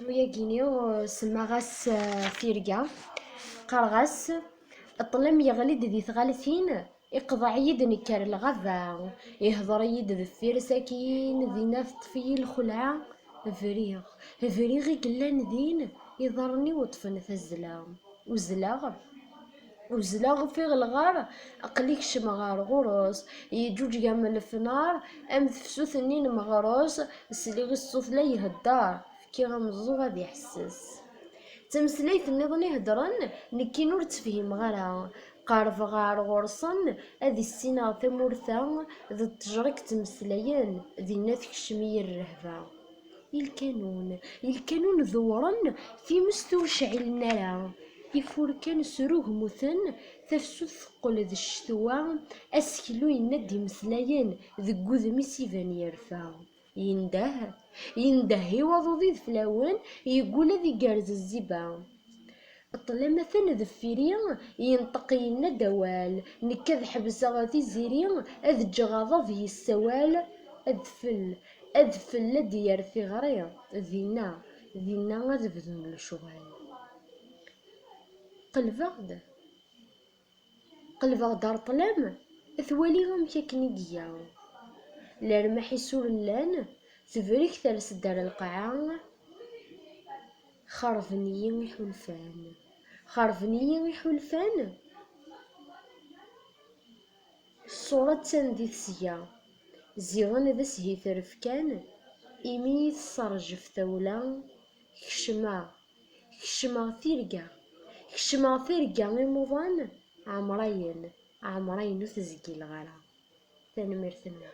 وياكيني سماغاس فيرقا قارغاس الطلم يغلد ذي ثغالثين يقضى عيد نكار الغابة يهضر يد ذفير ساكين ذي نافط في الخلعة فريغ قلان ذين يضرني وطفن ثزلا وزلاغ في الغار اقليك شمغار غروس يجوج يام الفنار ام تفسوث النين مغروس سليغ الصوت لا يهدار كي غمزو غادي يحسس تمسليت النظني هدرن نكي نور تفهم غرا قارف غار غرصن هذي السينة ثمورثا ذي التجرك تمسليان ذي ناثك شمية الرهبة الكانون ذورن في مستو شعل النار يفور كان سروه مثن تفسوث قل ذي الشتوى أسكلو يندي مسلايان ذي قذ مسيفان يرفع ينده يوضو ذي فلاون يقول ذي قارز الزبا الطلامة ذفيري ينطق ينا دوال نكذ حبسة غادي زيري أذ جغاضة ذي السوال أذفل لديار في غرية ذينا أذ بذن الشغال قلبغ دار طلام ثوالي غم كاكنيكيا لارمح يسور اللان تبريك ثالث دار القاعة خرفني حلفان الصورة تندي ثسيا زيغن ذا سهي ثرفكان إمي تصرجف ثولا كشما ثيرقا غيموضان عمرين وتزكي الغلا تنميرتنا.